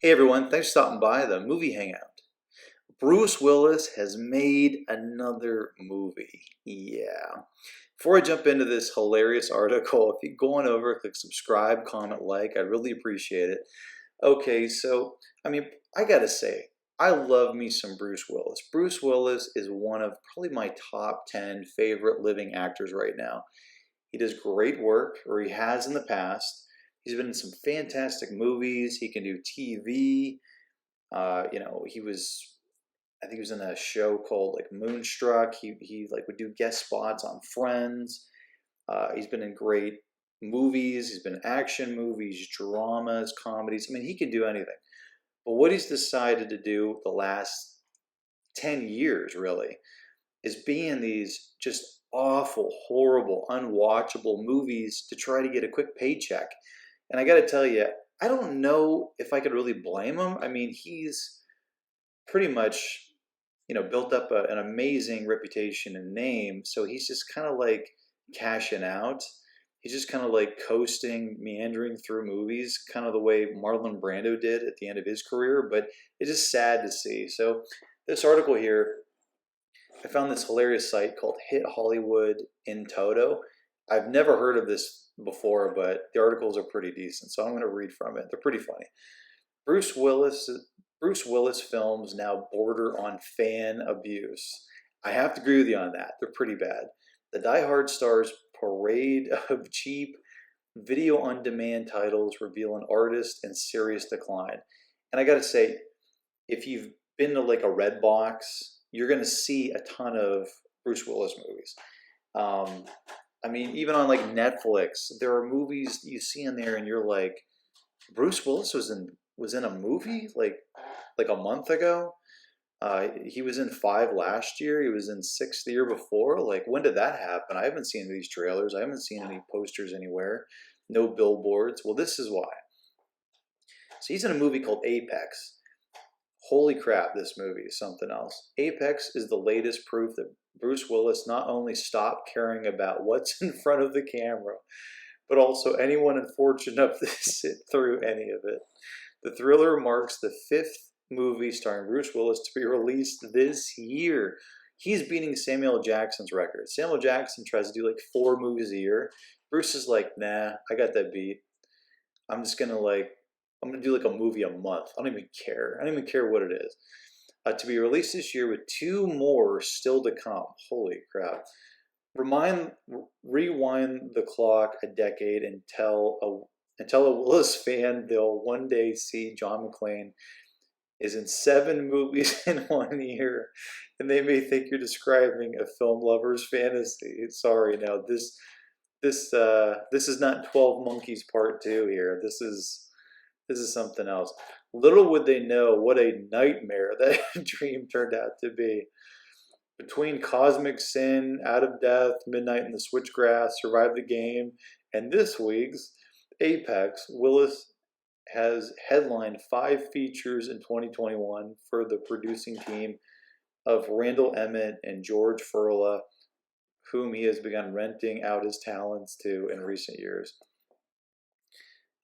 Hey everyone, thanks for stopping by the movie Hangout. Bruce Willis has made another movie. Yeah. Before I jump into this hilarious article, if you go on over, click subscribe, comment, like, I'd really appreciate it. Okay, so, I mean, I gotta say, I love me some Bruce Willis. Bruce Willis is one of probably my top 10 favorite living actors right now. He does great work, or he has in the past. He's been in some fantastic movies. He can do TV. He was, I think he was in a show called like Moonstruck. He like would do guest spots on Friends. He's been in great movies. He's been in action movies, dramas, comedies. I mean, he can do anything. But what he's decided to do the last 10 years really is be in these just awful, horrible, unwatchable movies to try to get a quick paycheck. And I got to tell you, I don't know if I could really blame him. I mean, he's pretty much, built up an amazing reputation and name. So he's just kind of like cashing out. He's just kind of like coasting, meandering through movies, kind of the way Marlon Brando did at the end of his career. But it's just sad to see. So this article here, I found this hilarious site called Hit Hollywood in Toto. I've never heard of this before, but the articles are pretty decent. So I'm going to read from it. They're pretty funny. Bruce Willis Bruce Willis films now border on fan abuse. I have to agree with you on that. They're pretty bad. The Die Hard stars parade of cheap video on demand titles reveal an artist in serious decline. And I got to say, if you've been to like a red box, you're going to see a ton of Bruce Willis movies. Um, I mean, even on like Netflix, there are movies you see in there, and you're like, Bruce Willis was in a movie like a month ago. He was in five last year. He was in six the year before. Like, when did that happen? I haven't seen these trailers. I haven't seen any posters anywhere. No billboards. Well, this is why. So he's in a movie called Apex. Holy crap, this movie is something else. Apex is the latest proof that Bruce Willis not only stopped caring about what's in front of the camera, but also anyone unfortunate enough to sit through any of it. The thriller marks the fifth movie starring Bruce Willis to be released this year. He's beating Samuel Jackson's record. Samuel Jackson tries to do like 4 movies a year. Bruce is like, nah, I got that beat. I'm gonna do like a movie a month. I don't even care. I don't even care what it is. To be released this year with 2 more still to come. Holy crap. Remind, Rewind the clock a decade and tell a Willis fan they'll one day see John McClane is in 7 movies in 1 year, and they may think you're describing a film lover's fantasy. Sorry, now this is not 12 Monkeys Part Two here. This is something else. Little would they know what a nightmare that dream turned out to be. Between Cosmic Sin, Out of Death, Midnight in the Switchgrass, Survive the Game, and this week's Apex, Willis has headlined 5 features in 2021 for the producing team of Randall Emmett and George Furla, whom he has begun renting out his talents to in recent years.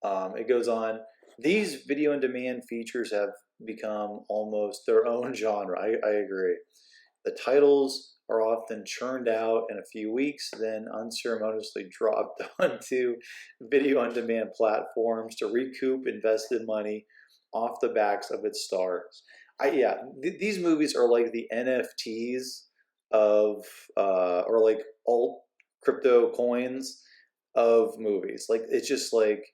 It goes on. These video on demand features have become almost their own genre. I agree. The titles are often churned out in a few weeks, then unceremoniously dropped onto video on demand platforms to recoup invested money off the backs of its stars. These movies are like the NFTs of, or like alt crypto coins of movies. Like, it's just like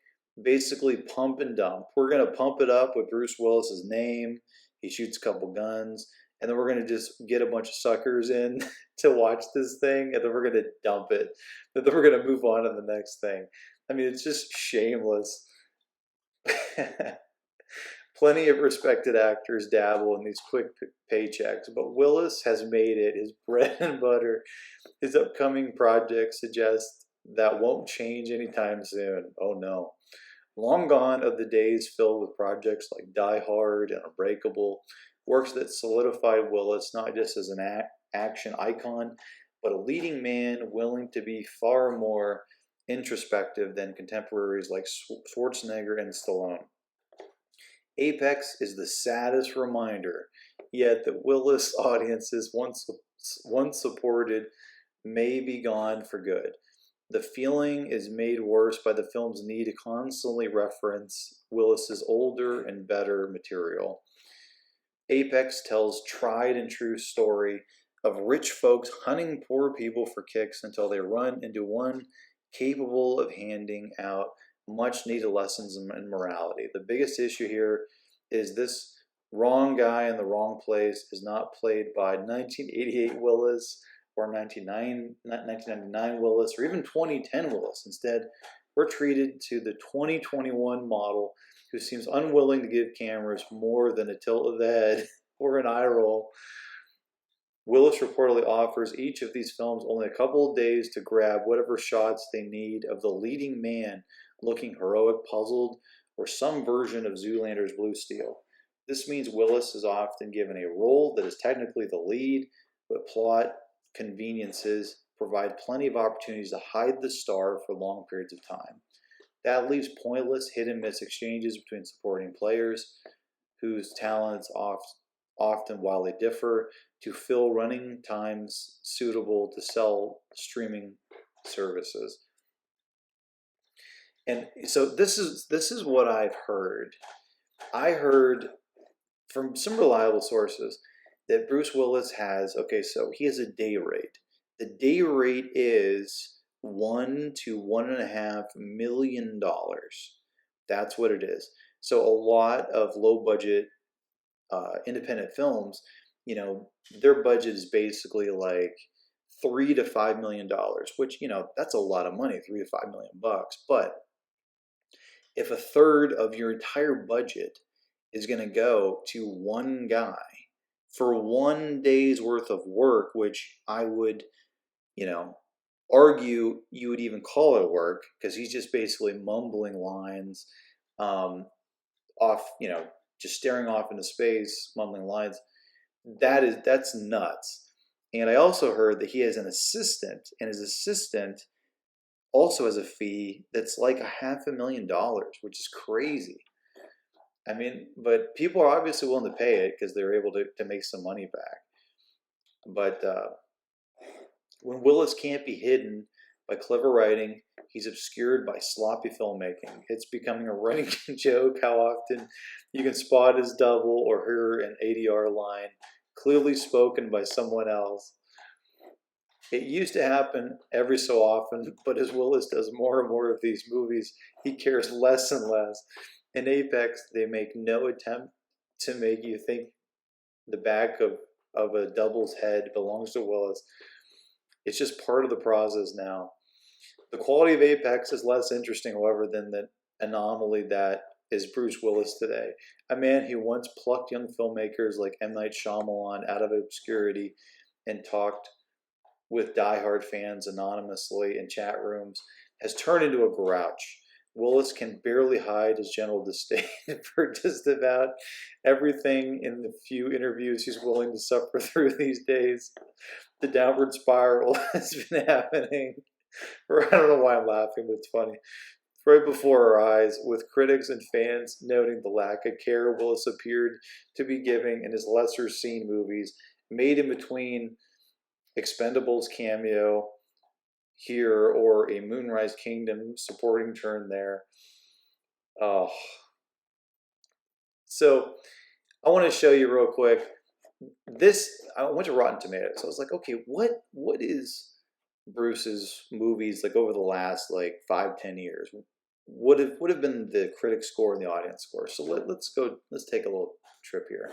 basically pump and dump. We're going to pump it up with Bruce Willis's name. He shoots a couple guns, and then we're going to just get a bunch of suckers in to watch this thing, and then we're going to dump it. And then we're going to move on to the next thing. I mean, it's just shameless. Plenty of respected actors dabble in these quick paychecks, but Willis has made it his bread and butter. His upcoming projects suggest that won't change anytime soon. Oh no. Long gone are the days filled with projects like Die Hard and Unbreakable, works that solidified Willis not just as an action icon, but a leading man willing to be far more introspective than contemporaries like Schwarzenegger and Stallone. Apex is the saddest reminder, yet that Willis audiences once supported may be gone for good. The feeling is made worse by the film's need to constantly reference Willis's older and better material. Apex tells tried and true story of rich folks hunting poor people for kicks until they run into one capable of handing out much needed lessons in morality. The biggest issue here is this wrong guy in the wrong place is not played by 1988 Willis or 1999 Willis or even 2010 Willis. Instead, we're treated to the 2021 model who seems unwilling to give cameras more than a tilt of the head or an eye roll. Willis reportedly offers each of these films only a couple of days to grab whatever shots they need of the leading man looking heroic, puzzled, or some version of Zoolander's Blue Steel. This means Willis is often given a role that is technically the lead, but plot conveniences provide plenty of opportunities to hide the star for long periods of time. That leaves pointless hit-and-miss exchanges between supporting players whose talents often wildly differ to fill running times suitable to sell streaming services. And so this is what I've heard. I heard from some reliable sources that Bruce Willis has, so he has a day rate. The day rate is $1 to $1.5 million. That's what it is. So a lot of low budget independent films, their budget is basically like $3 to $5 million, which, that's a lot of money, $3 to $5 million bucks. But if a third of your entire budget is going to go to one guy for 1 day's worth of work, which I would, argue you would even call it work, because he's just basically mumbling lines off, just staring off into space, mumbling lines. That's nuts. And I also heard that he has an assistant, and his assistant also has a fee that's like $500,000, which is crazy. I mean, but people are obviously willing to pay it because they're able to make some money back. But when Willis can't be hidden by clever writing, he's obscured by sloppy filmmaking. It's becoming a running joke how often you can spot his double or hear an ADR line clearly spoken by someone else. It used to happen every so often, but as Willis does more and more of these movies, he cares less and less. In Apex, they make no attempt to make you think the back of a double's head belongs to Willis. It's just part of the process now. The quality of Apex is less interesting, however, than the anomaly that is Bruce Willis today. A man who once plucked young filmmakers like M. Night Shyamalan out of obscurity and talked with diehard fans anonymously in chat rooms has turned into a grouch. Willis can barely hide his general disdain for just about everything in the few interviews he's willing to suffer through these days. The downward spiral has been happening, or I don't know why I'm laughing, but it's funny, right before our eyes, with critics and fans noting the lack of care Willis appeared to be giving in his lesser-seen movies, made in between Expendables cameo here or a Moonrise Kingdom supporting turn there. Oh. So I want to show you real quick. I went to Rotten Tomatoes. So I was like, okay, what is Bruce's movies like over the last 5-10 years? What have been the critic score and the audience score? So let's take a little trip here.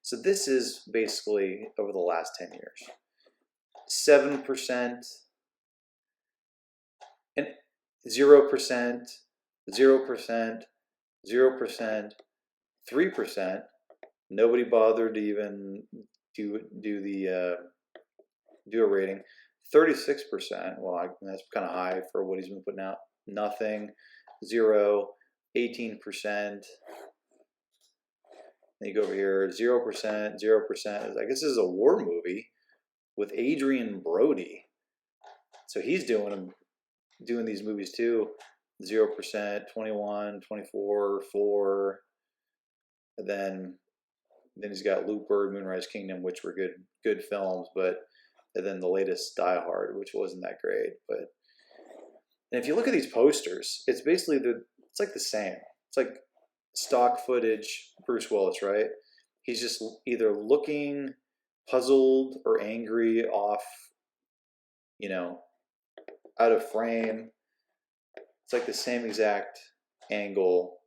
So this is basically over the last 10 years. 7%, and 0%, 0%, 0%, 3%. Nobody bothered to even do a rating. 36%. Well, that's kind of high for what he's been putting out. Nothing. 0. 18%. Then you go over here. 0%. 0%. I guess this is a war movie with Adrian Brody. So he's doing these movies too. 0%, 21, 24, 4. And then he's got Looper, Moonrise Kingdom, which were good films, but and then the latest Die Hard, which wasn't that great. But and if you look at these posters, it's basically it's like the same. It's like stock footage, Bruce Willis, right? He's just either looking puzzled or angry, off, you know, out of frame. It's like the same exact angle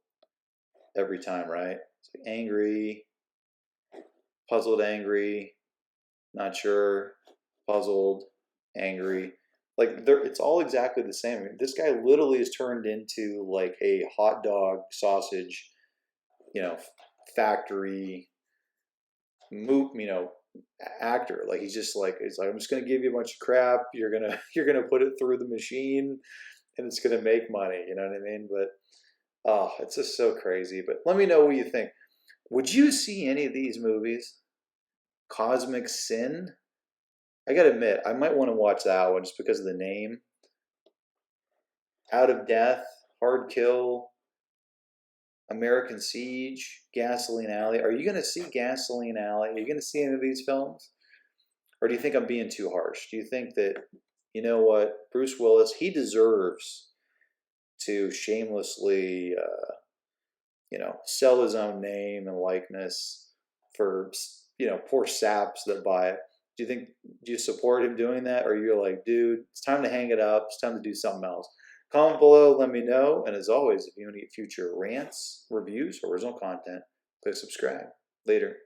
every time, right? It's like angry, puzzled, angry, not sure, puzzled, angry. Like it's all exactly the same. I mean, this guy literally is turned into like a hot dog sausage, factory, actor. Like he's like I'm just gonna give you a bunch of crap. You're gonna put it through the machine, and it's gonna make money. You know what I mean? But oh, it's just so crazy. But let me know what you think. Would you see any of these movies? Cosmic Sin? I gotta admit, I might want to watch that one just because of the name. Out of Death, Hard Kill, American Siege, Gasoline Alley. Are you gonna see Gasoline Alley? Are you gonna see any of these films? Or do you think I'm being too harsh? Do you think that, you know what, Bruce Willis, he deserves to shamelessly, sell his own name and likeness for, poor saps that buy it? Do you support him doing that? Or you're like, dude, it's time to hang it up. It's time to do something else. Comment below, let me know. And as always, if you want to get future rants, reviews, or original content, click subscribe. Later.